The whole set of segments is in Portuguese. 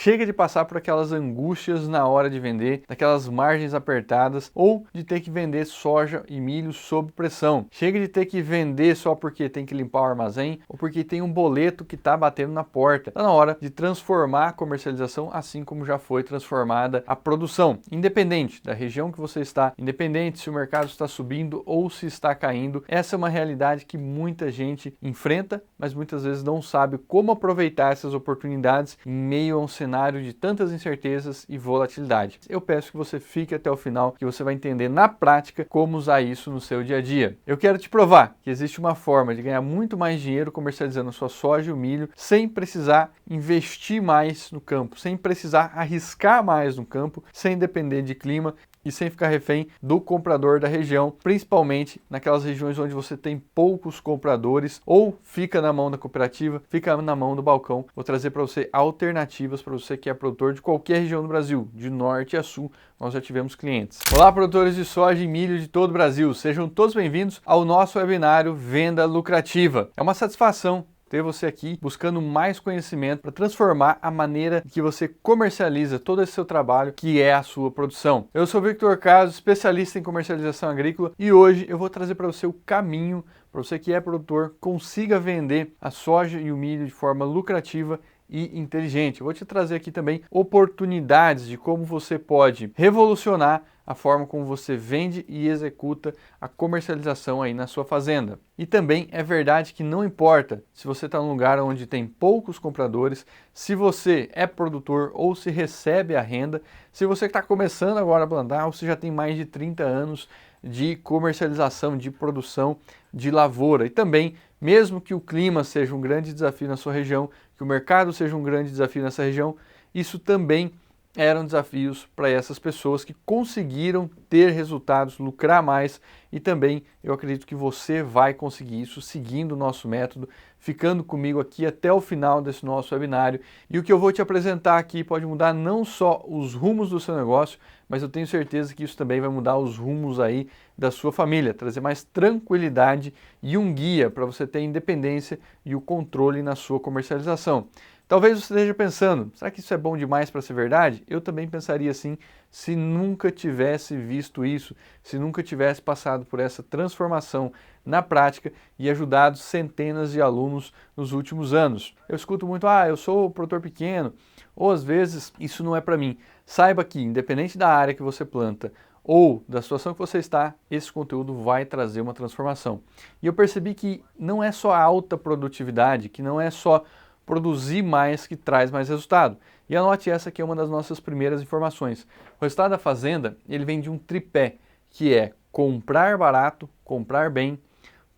Chega de passar por aquelas angústias na hora de vender, daquelas margens apertadas ou de ter que vender soja e milho sob pressão. Chega de ter que vender só porque tem que limpar o armazém ou porque tem um boleto que está batendo na porta. Está na hora de transformar a comercialização assim como já foi transformada a produção. Independente da região que você está, independente se o mercado está subindo ou se está caindo, essa é uma realidade que muita gente enfrenta, mas muitas vezes não sabe como aproveitar essas oportunidades em meio a um cenário de tantas incertezas e volatilidade. Eu peço que você fique até o final, que você vai entender na prática como usar isso no seu dia a dia. Eu quero te provar que existe uma forma de ganhar muito mais dinheiro comercializando sua soja e o milho sem precisar investir mais no campo, sem precisar arriscar mais no campo, sem depender de clima e sem ficar refém do comprador da região, principalmente naquelas regiões onde você tem poucos compradores ou fica na mão da cooperativa, fica na mão do balcão. Vou trazer para você alternativas para você que é produtor de qualquer região do Brasil, de norte a sul, nós já tivemos clientes. Olá, produtores de soja e milho de todo o Brasil, sejam todos bem-vindos ao nosso webinário Venda Lucrativa. É uma satisfação ter você aqui buscando mais conhecimento para transformar a maneira que você comercializa todo esse seu trabalho, que é a sua produção. Eu sou Victor Caso, especialista em comercialização agrícola, e hoje eu vou trazer para você o caminho para você que é produtor consiga vender a soja e o milho de forma lucrativa e inteligente. Eu vou te trazer aqui também oportunidades de como você pode revolucionar a forma como você vende e executa a comercialização aí na sua fazenda. E também é verdade que não importa se você está num lugar onde tem poucos compradores, se você é produtor ou se recebe a renda, se você está começando agora a plantar ou se já tem mais de 30 anos de comercialização, de produção de lavoura. E também, mesmo que o clima seja um grande desafio na sua região, que o mercado seja um grande desafio nessa região, isso também eram desafios para essas pessoas que conseguiram ter resultados, lucrar mais, e também eu acredito que você vai conseguir isso seguindo o nosso método, ficando comigo aqui até o final desse nosso webinário. E o que eu vou te apresentar aqui pode mudar não só os rumos do seu negócio, mas eu tenho certeza que isso também vai mudar os rumos aí da sua família, trazer mais tranquilidade e um guia para você ter independência e o controle na sua comercialização. Talvez você esteja pensando, será que isso é bom demais para ser verdade? Eu também pensaria assim, se nunca tivesse visto isso, se nunca tivesse passado por essa transformação na prática e ajudado centenas de alunos nos últimos anos. Eu escuto muito, eu sou produtor pequeno, ou às vezes isso não é para mim. Saiba que, independente da área que você planta ou da situação que você está, esse conteúdo vai trazer uma transformação. E eu percebi que não é só a alta produtividade, que não é só produzir mais que traz mais resultado. E anote, essa aqui é uma das nossas primeiras informações. O resultado da fazenda, ele vem de um tripé, que é comprar barato, comprar bem,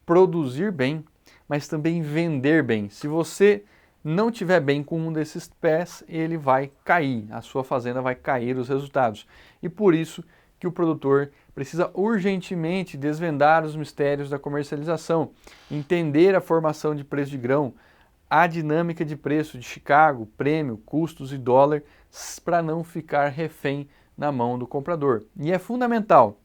produzir bem, mas também vender bem. Se você não tiver bem com um desses pés, ele vai cair, a sua fazenda vai cair os resultados. E por isso que o produtor precisa urgentemente desvendar os mistérios da comercialização, entender a formação de preço de grão, a dinâmica de preço de Chicago, prêmio, custos e dólar, para não ficar refém na mão do comprador. E é fundamental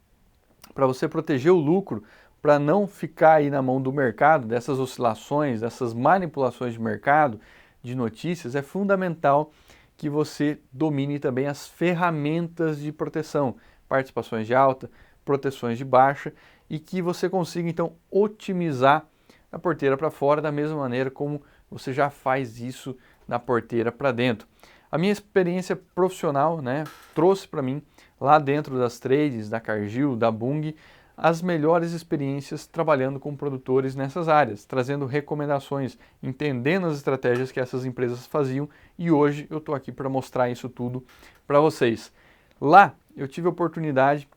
para você proteger o lucro, para não ficar aí na mão do mercado, dessas oscilações, dessas manipulações de mercado, de notícias, é fundamental que você domine também as ferramentas de proteção, participações de alta, proteções de baixa, e que você consiga então otimizar a porteira para fora da mesma maneira como você já faz isso na porteira para dentro. A minha experiência profissional, trouxe para mim, lá dentro das trades, da Cargill, da Bunge, as melhores experiências trabalhando com produtores nessas áreas, trazendo recomendações, entendendo as estratégias que essas empresas faziam, e hoje eu estou aqui para mostrar isso tudo para vocês. Lá eu tive a oportunidade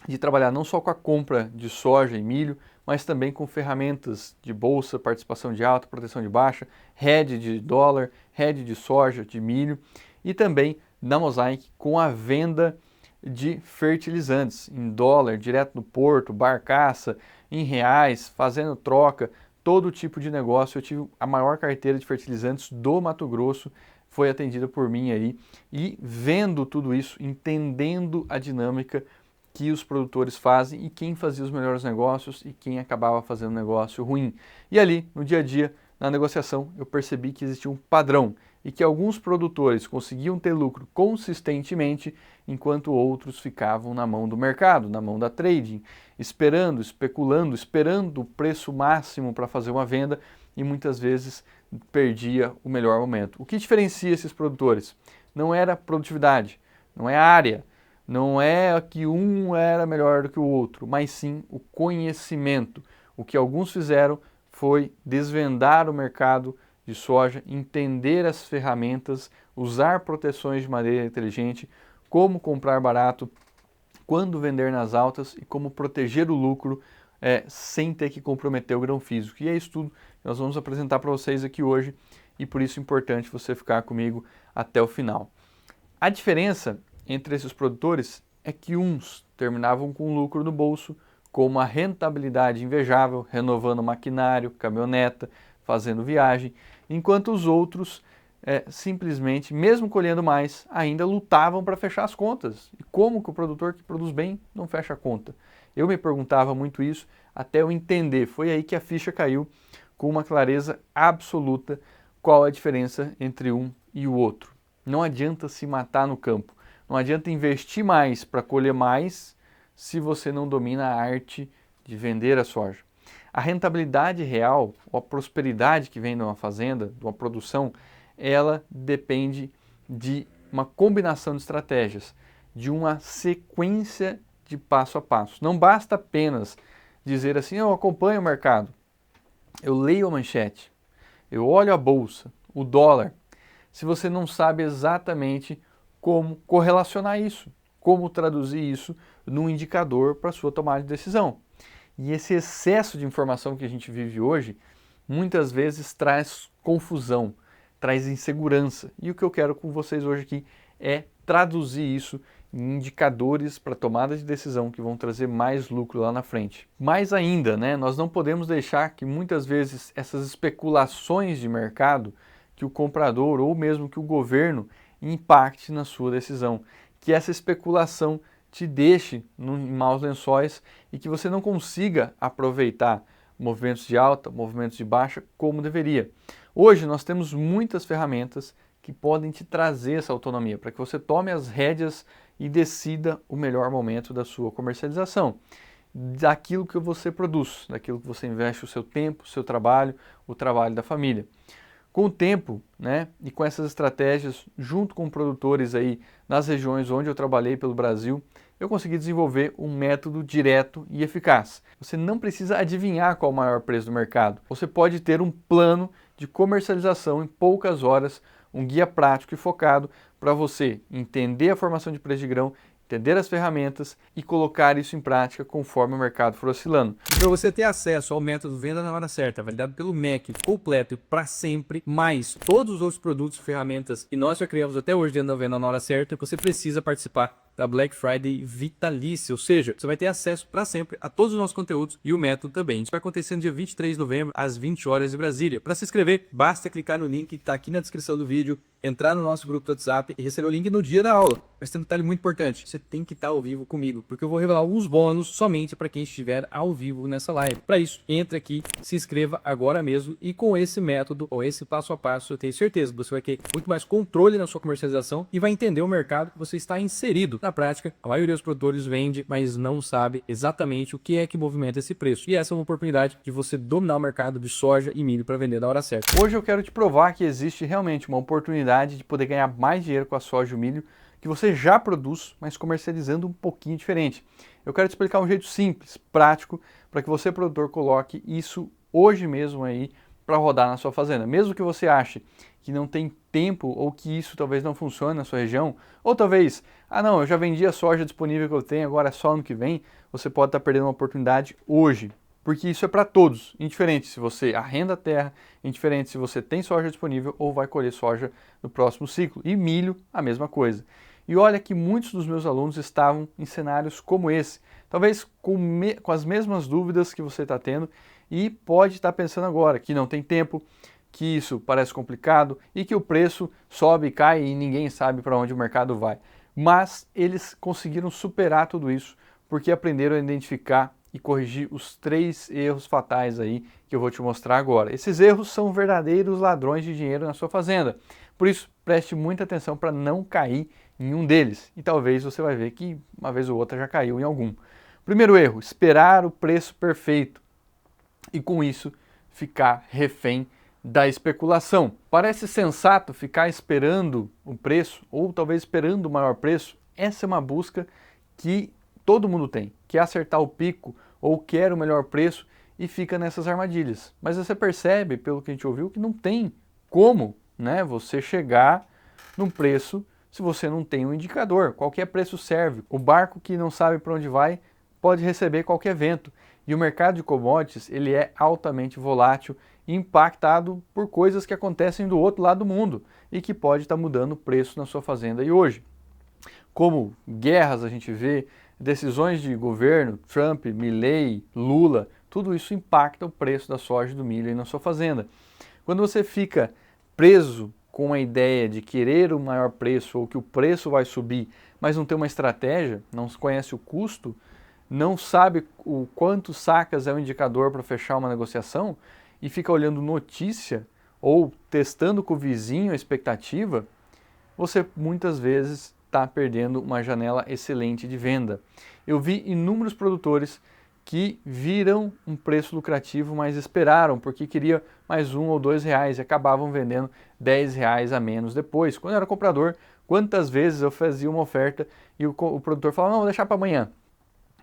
de trabalhar não só com a compra de soja e milho, mas também com ferramentas de bolsa, participação de alta, proteção de baixa, hedge de dólar, hedge de soja, de milho, e também na Mosaic com a venda de fertilizantes em dólar, direto no porto, barcaça, em reais, fazendo troca, todo tipo de negócio. Eu tive a maior carteira de fertilizantes do Mato Grosso, foi atendida por mim aí, e vendo tudo isso, entendendo a dinâmica que os produtores fazem e quem fazia os melhores negócios e quem acabava fazendo negócio ruim. E ali, no dia a dia, na negociação, eu percebi que existia um padrão. e que alguns produtores conseguiam ter lucro consistentemente, enquanto outros ficavam na mão do mercado, na mão da trading, esperando, especulando, esperando o preço máximo para fazer uma venda e muitas vezes perdia o melhor momento. O que diferencia esses produtores? Não era produtividade, não é área, não é que um era melhor do que o outro, mas sim o conhecimento. O que alguns fizeram foi desvendar o mercado de soja, entender as ferramentas, usar proteções de maneira inteligente, como comprar barato, quando vender nas altas e como proteger o lucro sem ter que comprometer o grão físico. E é isso tudo que nós vamos apresentar para vocês aqui hoje e por isso é importante você ficar comigo até o final. A diferença entre esses produtores é que uns terminavam com lucro no bolso, com uma rentabilidade invejável, renovando maquinário, caminhoneta, fazendo viagem, enquanto os outros simplesmente, mesmo colhendo mais, ainda lutavam para fechar as contas. E como que o produtor que produz bem não fecha a conta? Eu me perguntava muito isso até eu entender. Foi aí que a ficha caiu com uma clareza absoluta qual a diferença entre um e o outro. Não adianta se matar no campo. Não adianta investir mais para colher mais se você não domina a arte de vender a soja. A rentabilidade real, ou a prosperidade que vem de uma fazenda, de uma produção, ela depende de uma combinação de estratégias, de uma sequência de passo a passo. Não basta apenas dizer assim, eu acompanho o mercado, eu leio a manchete, eu olho a bolsa, o dólar, se você não sabe exatamente como correlacionar isso, como traduzir isso num indicador para a sua tomada de decisão. E esse excesso de informação que a gente vive hoje, muitas vezes traz confusão, traz insegurança. E o que eu quero com vocês hoje aqui é traduzir isso em indicadores para tomada de decisão que vão trazer mais lucro lá na frente. Mais ainda, nós não podemos deixar que muitas vezes essas especulações de mercado, que o comprador ou mesmo que o governo impacte na sua decisão, que essa especulação te deixe em maus lençóis e que você não consiga aproveitar movimentos de alta, movimentos de baixa como deveria. Hoje nós temos muitas ferramentas que podem te trazer essa autonomia para que você tome as rédeas e decida o melhor momento da sua comercialização, daquilo que você produz, daquilo que você investe o seu tempo, o seu trabalho, o trabalho da família. Com o tempo, e com essas estratégias, junto com produtores aí nas regiões onde eu trabalhei pelo Brasil, eu consegui desenvolver um método direto e eficaz. Você não precisa adivinhar qual é o maior preço do mercado. Você pode ter um plano de comercialização em poucas horas, um guia prático e focado para você entender a formação de preço de grão, entender as ferramentas e colocar isso em prática conforme o mercado for oscilando. Para você ter acesso ao método Venda na Hora Certa, validado pelo MEC, completo e para sempre, mais todos os outros produtos e ferramentas que nós já criamos até hoje dentro da Venda na Hora Certa, você precisa participar da Black Friday vitalícia, ou seja, você vai ter acesso para sempre a todos os nossos conteúdos e o método também. Isso vai acontecer no dia 23 de novembro, às 20 horas de Brasília. Para se inscrever, basta clicar no link que está aqui na descrição do vídeo, entrar no nosso grupo do WhatsApp e receber o link no dia da aula. Mas tem um detalhe muito importante, você tem que estar ao vivo comigo, porque eu vou revelar alguns bônus somente para quem estiver ao vivo nessa live. Para isso, entre aqui, se inscreva agora mesmo e com esse método, ou esse passo a passo, eu tenho certeza que você vai ter muito mais controle na sua comercialização e vai entender o mercado que você está inserido. Na prática, a maioria dos produtores vende, mas não sabe exatamente o que é que movimenta esse preço. E essa é uma oportunidade de você dominar o mercado de soja e milho para vender na hora certa. Hoje eu quero te provar que existe realmente uma oportunidade de poder ganhar mais dinheiro com a soja e o milho que você já produz, mas comercializando um pouquinho diferente. Eu quero te explicar um jeito simples, prático, para que você, produtor, coloque isso hoje mesmo aí para rodar na sua fazenda. Mesmo que você ache que não tem tempo ou que isso talvez não funcione na sua região, ou talvez, não, eu já vendi a soja disponível que eu tenho, agora é só ano que vem, você pode estar perdendo uma oportunidade hoje. Porque isso é para todos, indiferente se você arrenda a terra, indiferente se você tem soja disponível ou vai colher soja no próximo ciclo. E milho, a mesma coisa. E olha que muitos dos meus alunos estavam em cenários como esse, talvez com as mesmas dúvidas que você está tendo e pode estar pensando agora que não tem tempo, que isso parece complicado e que o preço sobe e cai e ninguém sabe para onde o mercado vai. Mas eles conseguiram superar tudo isso porque aprenderam a identificar e corrigir os 3 erros fatais aí que eu vou te mostrar agora. Esses erros são verdadeiros ladrões de dinheiro na sua fazenda, Por isso, preste muita atenção para não cair em um deles. E talvez você vai ver que uma vez ou outra já caiu em algum. Primeiro erro, esperar o preço perfeito. E com isso, ficar refém da especulação. Parece sensato ficar esperando o preço, ou talvez esperando o maior preço. Essa é uma busca que todo mundo tem, quer acertar o pico ou quer o melhor preço e fica nessas armadilhas. Mas você percebe, pelo que a gente ouviu, que não tem como, né, você chegar num preço se você não tem um indicador. Qualquer preço serve. O barco que não sabe para onde vai pode receber qualquer vento. E o mercado de commodities ele é altamente volátil e impactado por coisas que acontecem do outro lado do mundo e que pode estar mudando o preço na sua fazenda e hoje. Como guerras a gente vê, decisões de governo, Trump, Milley, Lula, tudo isso impacta o preço da soja e do milho aí na sua fazenda. Quando você fica preso com a ideia de querer o maior preço ou que o preço vai subir, mas não tem uma estratégia, não conhece o custo, não sabe o quanto sacas é o indicador para fechar uma negociação e fica olhando notícia ou testando com o vizinho a expectativa, você muitas vezes está perdendo uma janela excelente de venda. Eu vi inúmeros produtores que viram um preço lucrativo, mas esperaram porque queria mais R$ 1 ou R$ 2 e acabavam vendendo R$ 10 a menos depois. Quando eu era comprador, quantas vezes eu fazia uma oferta e o produtor falava, não, vou deixar para amanhã.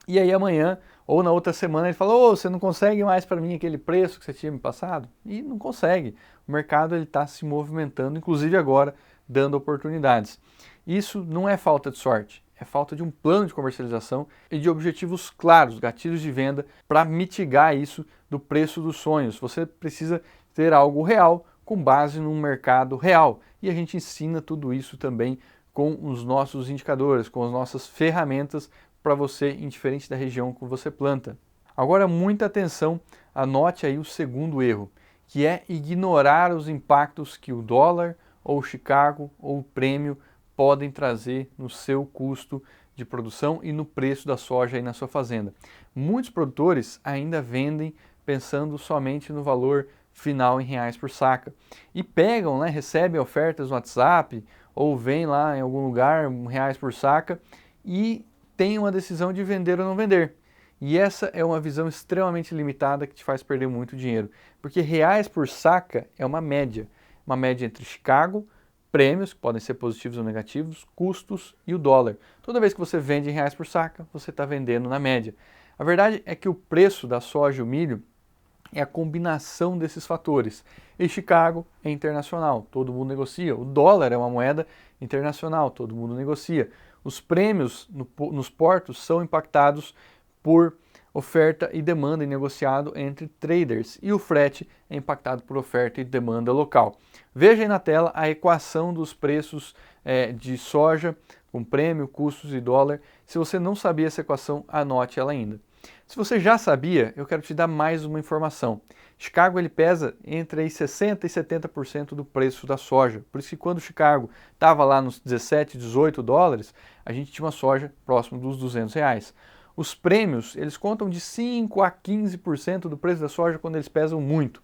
E aí amanhã ou na outra semana ele falou, oh, você não consegue mais para mim aquele preço que você tinha me passado? E não consegue. O mercado está se movimentando, inclusive agora, dando oportunidades. Isso não é falta de sorte, é falta de um plano de comercialização e de objetivos claros, gatilhos de venda, para mitigar isso do preço dos sonhos. Você precisa ter algo real com base num mercado real. E a gente ensina tudo isso também com os nossos indicadores, com as nossas ferramentas para você, indiferente da região que você planta. Agora, muita atenção, anote aí o segundo erro, que é ignorar os impactos que o dólar, ou Chicago, ou o prêmio podem trazer no seu custo de produção e no preço da soja aí na sua fazenda. Muitos produtores ainda vendem pensando somente no valor final em reais por saca. E pegam, né, recebem ofertas no WhatsApp, ou vêm lá em algum lugar, R$ 1 por saca, e tem uma decisão de vender ou não vender. E essa é uma visão extremamente limitada que te faz perder muito dinheiro. Porque reais por saca é uma média entre Chicago, prêmios, que podem ser positivos ou negativos, custos e o dólar. Toda vez que você vende em reais por saca, você está vendendo na média. A verdade é que o preço da soja e o milho é a combinação desses fatores. E Chicago é internacional, todo mundo negocia. O dólar é uma moeda internacional, todo mundo negocia. Os prêmios nos portos são impactados por oferta e demanda e negociado entre traders. E o frete é impactado por oferta e demanda local. Veja aí na tela a equação dos preços de soja com prêmio, custos e dólar. Se você não sabia essa equação, anote ela ainda. Se você já sabia, eu quero te dar mais uma informação. Chicago ele pesa entre aí 60% e 70% do preço da soja. Por isso que quando Chicago estava lá nos 17, 18 dólares, a gente tinha uma soja próximo dos R$ 200. Os prêmios, eles contam de 5 a 15% do preço da soja quando eles pesam muito.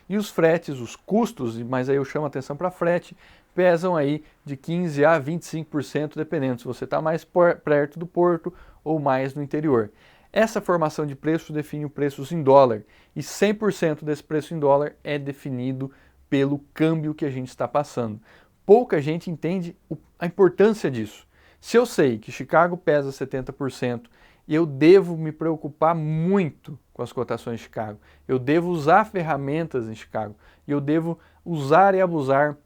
E os fretes, os custos, mas aí eu chamo a atenção para frete, pesam aí de 15 a 25%, dependendo se você está mais perto do porto ou mais no interior. Essa formação de preço define o preço em dólar e 100% desse preço em dólar é definido pelo câmbio que a gente está passando. Pouca gente entende a importância disso. Se eu sei que Chicago pesa 70%, eu devo me preocupar muito com as cotações de Chicago. Eu devo usar ferramentas em Chicago e eu devo usar e abusar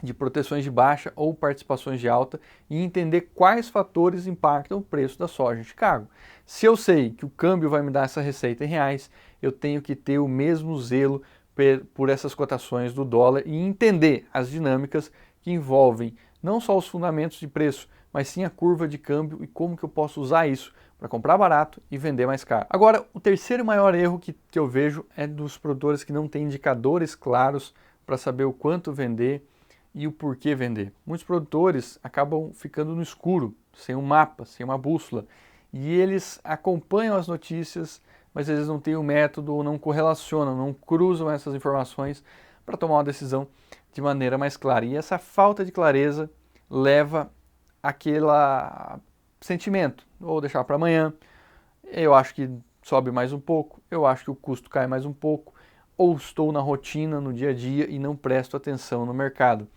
de proteções de baixa ou participações de alta e entender quais fatores impactam o preço da soja em Chicago. Se eu sei que o câmbio vai me dar essa receita em reais, eu tenho que ter o mesmo zelo por essas cotações do dólar e entender as dinâmicas que envolvem não só os fundamentos de preço, mas sim a curva de câmbio e como que eu posso usar isso para comprar barato e vender mais caro. Agora, o terceiro maior erro que eu vejo é dos produtores que não têm indicadores claros para saber o quanto vender e o porquê vender. Muitos produtores acabam ficando no escuro, sem um mapa, sem uma bússola, e eles acompanham as notícias, mas eles não têm um método ou não correlacionam, não cruzam essas informações para tomar uma decisão de maneira mais clara. E essa falta de clareza leva àquele sentimento, vou deixar para amanhã, eu acho que sobe mais um pouco, eu acho que o custo cai mais um pouco, ou estou na rotina, no dia a dia e não presto atenção no mercado.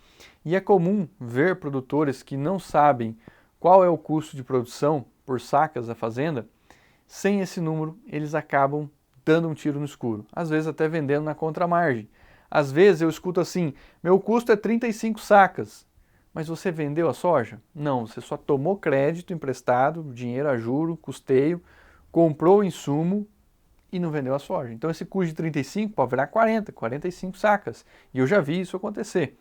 E é comum ver produtores que não sabem qual é o custo de produção por sacas da fazenda. Sem esse número, eles acabam dando um tiro no escuro, às vezes até vendendo na contramargem. Às vezes eu escuto assim, meu custo é 35 sacas, mas você vendeu a soja? Não, você só tomou crédito emprestado, dinheiro a juro, custeio, comprou o insumo e não vendeu a soja. Então esse custo de 35 pode virar 40, 45 sacas. E eu já vi isso acontecer.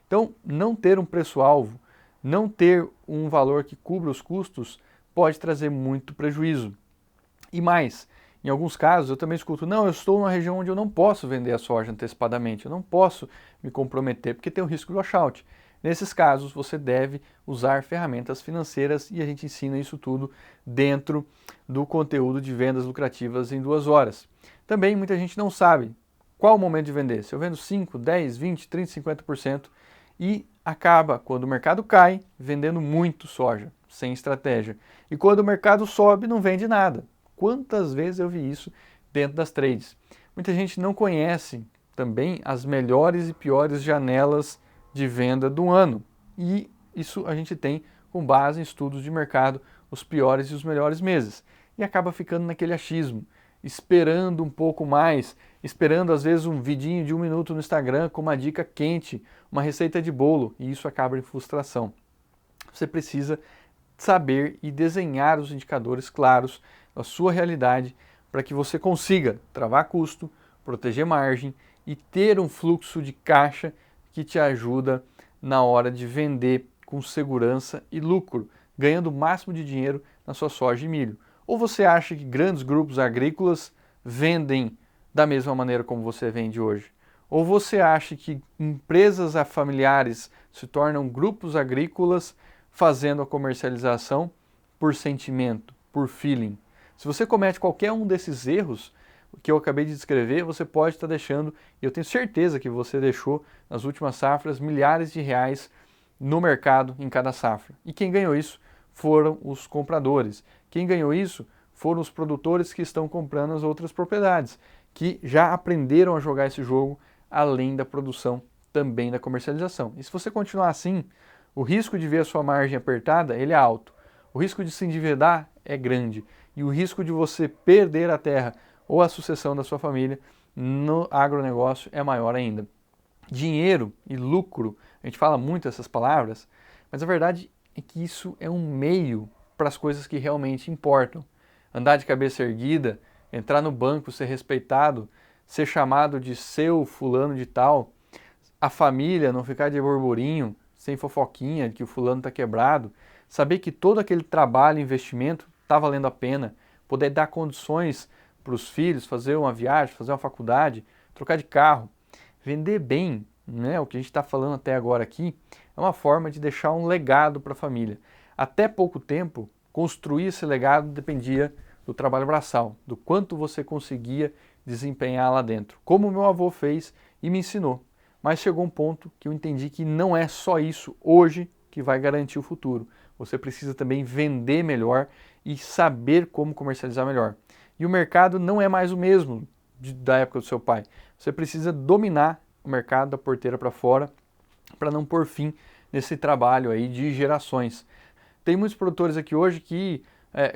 Então, não ter um preço-alvo, não ter um valor que cubra os custos, pode trazer muito prejuízo. E mais, em alguns casos eu também escuto, não, eu estou numa região onde eu não posso vender a soja antecipadamente, eu não posso me comprometer porque tem o risco do washout. Nesses casos, você deve usar ferramentas financeiras e a gente ensina isso tudo dentro do conteúdo de vendas lucrativas em 2 horas. Também muita gente não sabe qual o momento de vender. Se eu vendo 5, 10, 20, 30, 50% e acaba, quando o mercado cai, vendendo muito soja, sem estratégia. E quando o mercado sobe, não vende nada. Quantas vezes eu vi isso dentro das trades? Muita gente não conhece também as melhores e piores janelas de venda do ano. E isso a gente tem com base em estudos de mercado, os piores e os melhores meses. E acaba ficando naquele achismo, esperando um pouco mais, esperando às vezes um vidinho de 1 minuto no Instagram com uma dica quente, uma receita de bolo, e isso acaba em frustração. Você precisa saber e desenhar os indicadores claros da sua realidade para que você consiga travar custo, proteger margem e ter um fluxo de caixa que te ajuda na hora de vender com segurança e lucro, ganhando o máximo de dinheiro na sua soja e milho. Ou você acha que grandes grupos agrícolas vendem da mesma maneira como você vende hoje? Ou você acha que empresas familiares se tornam grupos agrícolas fazendo a comercialização por sentimento, por feeling? Se você comete qualquer um desses erros que eu acabei de descrever, você pode estar deixando, e eu tenho certeza que você deixou nas últimas safras, milhares de reais no mercado em cada safra. E quem ganhou isso foram os compradores. Quem ganhou isso foram os produtores que estão comprando as outras propriedades, que já aprenderam a jogar esse jogo além da produção, também da comercialização. E se você continuar assim, o risco de ver a sua margem apertada, ele é alto. O risco de se endividar é grande. E o risco de você perder a terra ou a sucessão da sua família no agronegócio é maior ainda. Dinheiro e lucro, a gente fala muito essas palavras, mas a verdade é que isso é um meio para as coisas que realmente importam. Andar de cabeça erguida, entrar no banco, ser respeitado, ser chamado de seu fulano de tal, a família não ficar de burburinho, sem fofoquinha de que o fulano está quebrado, saber que todo aquele trabalho, investimento está valendo a pena, poder dar condições para os filhos, fazer uma viagem, fazer uma faculdade, trocar de carro, vender bem, né? O que a gente está falando até agora aqui é uma forma de deixar um legado para a família. Até pouco tempo, construir esse legado dependia do trabalho braçal, do quanto você conseguia desempenhar lá dentro, como meu avô fez e me ensinou. Mas chegou um ponto que eu entendi que não é só isso hoje que vai garantir o futuro. Você precisa também vender melhor e saber como comercializar melhor. E o mercado não é mais o mesmo da época do seu pai. Você precisa dominar o mercado da porteira para fora para não pôr fim nesse trabalho aí de gerações. Tem muitos produtores aqui hoje que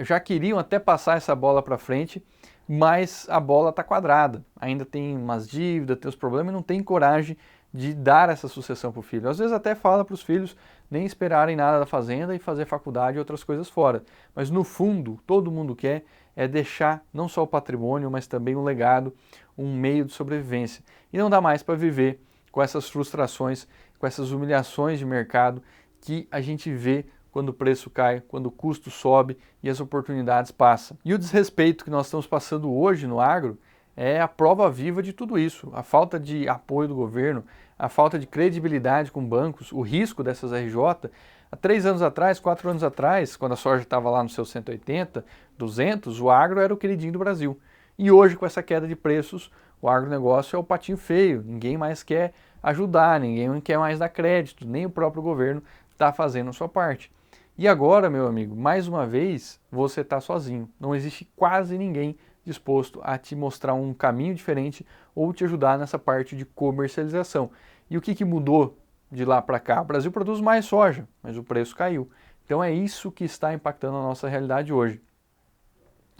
já queriam até passar essa bola para frente, mas a bola está quadrada. Ainda tem umas dívidas, tem os problemas e não tem coragem de dar essa sucessão para o filho. Às vezes até fala para os filhos nem esperarem nada da fazenda e fazer faculdade e outras coisas fora. Mas no fundo, todo mundo quer é deixar não só o patrimônio, mas também um legado, um meio de sobrevivência. E não dá mais para viver com essas frustrações, com essas humilhações de mercado que a gente vê quando o preço cai, quando o custo sobe e as oportunidades passam. E o desrespeito que nós estamos passando hoje no agro é a prova viva de tudo isso. A falta de apoio do governo, a falta de credibilidade com bancos, o risco dessas RJ. Há 3 anos atrás, 4 anos atrás, quando a soja estava lá nos seus 180, 200, o agro era o queridinho do Brasil. E hoje, com essa queda de preços, o agronegócio é o patinho feio. Ninguém mais quer ajudar, ninguém quer mais dar crédito, nem o próprio governo está fazendo a sua parte. E agora, meu amigo, mais uma vez, você está sozinho. Não existe quase ninguém disposto a te mostrar um caminho diferente ou te ajudar nessa parte de comercialização. E o que mudou de lá para cá? O Brasil produz mais soja, mas o preço caiu. Então é isso que está impactando a nossa realidade hoje.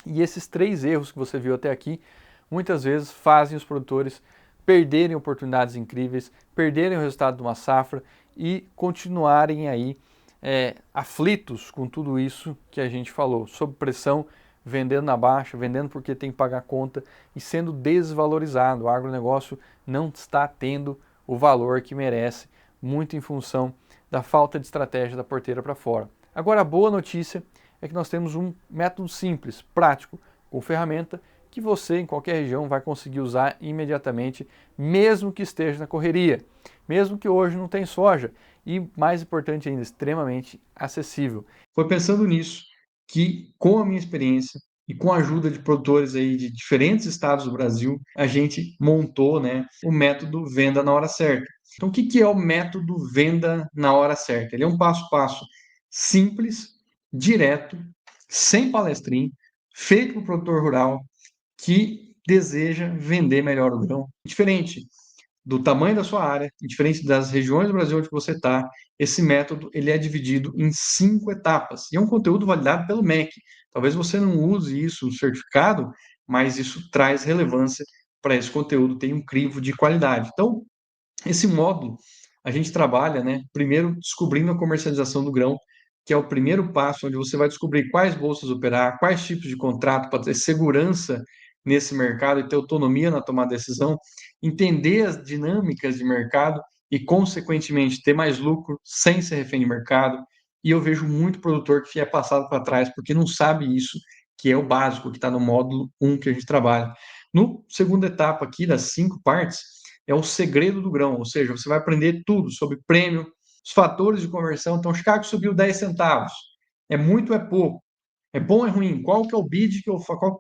E esses 3 erros que você viu até aqui, muitas vezes fazem os produtores perderem oportunidades incríveis, perderem o resultado de uma safra e continuarem aí aflitos com tudo isso que a gente falou, sob pressão, vendendo na baixa, vendendo porque tem que pagar conta e sendo desvalorizado. O agronegócio não está tendo o valor que merece, muito em função da falta de estratégia da porteira para fora. Agora, a boa notícia é que nós temos um método simples, prático, com ferramenta que você em qualquer região vai conseguir usar imediatamente, mesmo que esteja na correria, mesmo que hoje não tenha soja e, mais importante ainda, extremamente acessível. Foi pensando nisso que, com a minha experiência e com a ajuda de produtores aí de diferentes estados do Brasil, a gente montou, né, o método Venda na Hora Certa. Então, o que é o método Venda na Hora Certa? Ele é um passo a passo simples, direto, sem palestrinho, feito para o produtor rural que deseja vender melhor o grão. Diferente do tamanho da sua área, diferente das regiões do Brasil onde você está, esse método ele é dividido em 5 etapas. E é um conteúdo validado pelo MEC. Talvez você não use isso no certificado, mas isso traz relevância para esse conteúdo, tem um crivo de qualidade. Então, esse módulo, a gente trabalha, né, primeiro descobrindo a comercialização do grão, que é o primeiro passo, onde você vai descobrir quais bolsas operar, quais tipos de contrato para ter segurança nesse mercado e ter autonomia na tomada de decisão, entender as dinâmicas de mercado e, consequentemente, ter mais lucro sem ser refém de mercado. E eu vejo muito produtor que é passado para trás porque não sabe isso, que é o básico, que está no módulo 1 que a gente trabalha. No segunda etapa aqui, das 5 partes, é o segredo do grão, ou seja, você vai aprender tudo sobre prêmio, os fatores de conversão. Então, o Chicago subiu 10 centavos. É muito ou é pouco? É bom ou é ruim? Qual que é o bid que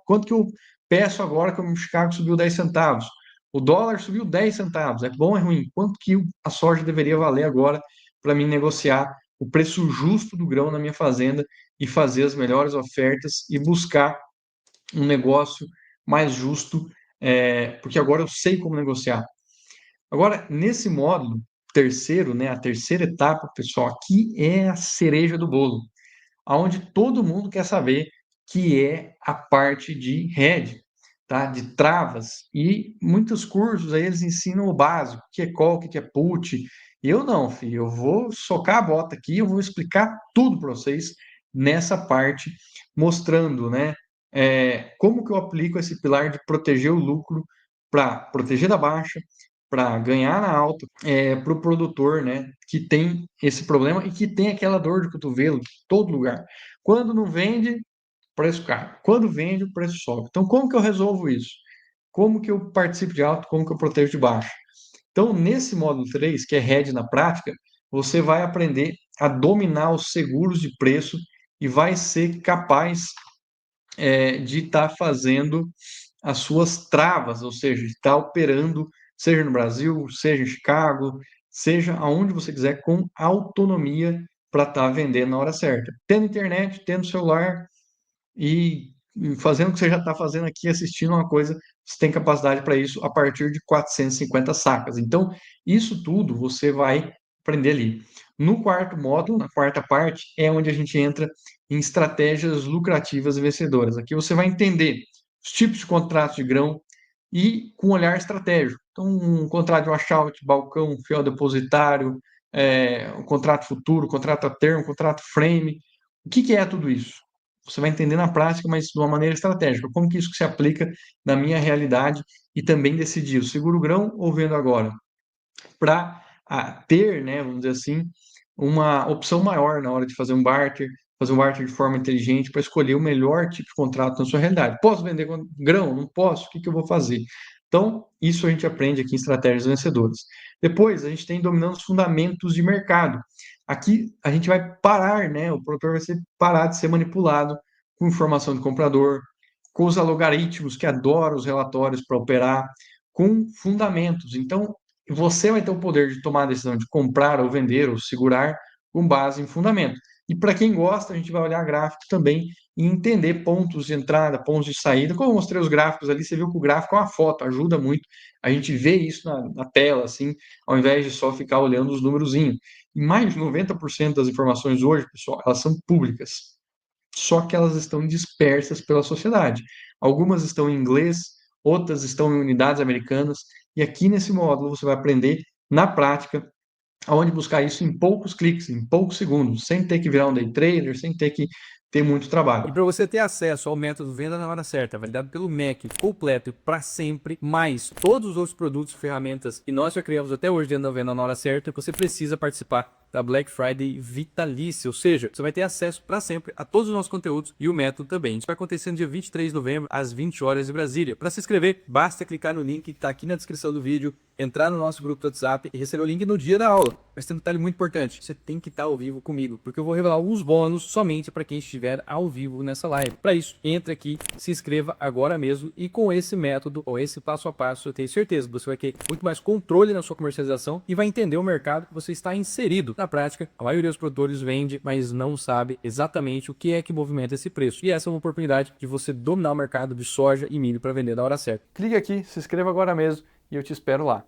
quanto que eu peço agora que o Chicago subiu 10 centavos? O dólar subiu 10 centavos. É bom ou é ruim? Quanto que a soja deveria valer agora para mim negociar o preço justo do grão na minha fazenda e fazer as melhores ofertas e buscar um negócio mais justo, porque agora eu sei como negociar. Agora, nesse módulo terceiro, né, a terceira etapa, pessoal, aqui é a cereja do bolo, aonde todo mundo quer saber, que é a parte de head, tá? De travas. E muitos cursos aí eles ensinam o básico, o que é call, o que é put. Eu não, filho, eu vou socar a bota aqui, eu vou explicar tudo para vocês nessa parte, mostrando, né, como que eu aplico esse pilar de proteger o lucro para proteger da baixa, para ganhar na alta, para o produtor, né, que tem esse problema e que tem aquela dor de cotovelo de todo lugar. Quando não vende, preço cai. Quando vende, o preço sobe. Então, como que eu resolvo isso? Como que eu participo de alta? Como que eu protejo de baixo? Então, nesse módulo 3, que é RED na prática, você vai aprender a dominar os seguros de preço e vai ser capaz de estar fazendo as suas travas, ou seja, estar operando, seja no Brasil, seja em Chicago, seja aonde você quiser, com autonomia para estar vendendo na hora certa. Tendo internet, tendo celular e fazendo o que você já está fazendo aqui, assistindo uma coisa, você tem capacidade para isso a partir de 450 sacas. Então, isso tudo você vai aprender ali. No quarto módulo, na quarta parte, é onde a gente entra em estratégias lucrativas e vencedoras. Aqui você vai entender os tipos de contratos de grão e com um olhar estratégico. Então, um contrato de washout, balcão, fiel depositário, um contrato futuro, contrato a termo, contrato frame. O que é tudo isso? Você vai entender na prática, mas de uma maneira estratégica. Como que isso se aplica na minha realidade e também decidir, o seguro grão ou vendo agora? Para ter, né, vamos dizer assim, uma opção maior na hora de fazer um barter de forma inteligente para escolher o melhor tipo de contrato na sua realidade. Posso vender grão? Não posso? O que eu vou fazer? Então, isso a gente aprende aqui em Estratégias Vencedoras. Depois, a gente tem dominando os fundamentos de mercado. Aqui, a gente vai parar, né? O produtor vai parar de ser manipulado com informação de comprador, com os algoritmos que adoram os relatórios para operar, com fundamentos. Então, você vai ter o poder de tomar a decisão de comprar ou vender ou segurar com base em fundamento. E para quem gosta, a gente vai olhar gráficos também e entender pontos de entrada, pontos de saída. Como eu mostrei os gráficos ali, você viu que o gráfico é uma foto, ajuda muito a gente ver isso na tela, assim, ao invés de só ficar olhando os númerozinhos. E mais de 90% das informações hoje, pessoal, elas são públicas. Só que elas estão dispersas pela sociedade. Algumas estão em inglês, outras estão em unidades americanas, e aqui nesse módulo você vai aprender na prática aonde buscar isso em poucos cliques, em poucos segundos, sem ter que virar um day trader, sem ter que ter muito E trabalho. para você ter acesso ao método Venda na Hora Certa, validado pelo MEC, completo e para sempre, mais todos os outros produtos e ferramentas que nós já criamos até hoje dentro da Venda na Hora Certa, você precisa participar da Black Friday vitalícia, ou seja, você vai ter acesso para sempre a todos os nossos conteúdos e o método também. Isso vai acontecer no dia 23 de novembro, às 20 horas de Brasília. Para se inscrever, basta clicar no link que está aqui na descrição do vídeo, entrar no nosso grupo do WhatsApp e receber o link no dia da aula. Mas tem um detalhe muito importante, você tem que estar ao vivo comigo, porque eu vou revelar alguns bônus somente para quem estiver ao vivo nessa live. Para isso, entre aqui, se inscreva agora mesmo e com esse método ou esse passo a passo, eu tenho certeza que você vai ter muito mais controle na sua comercialização e vai entender o mercado que você está inserido. Na prática, a maioria dos produtores vende, mas não sabe exatamente o que é que movimenta esse preço. E essa é uma oportunidade de você dominar o mercado de soja e milho para vender na hora certa. Clique aqui, se inscreva agora mesmo e eu te espero lá.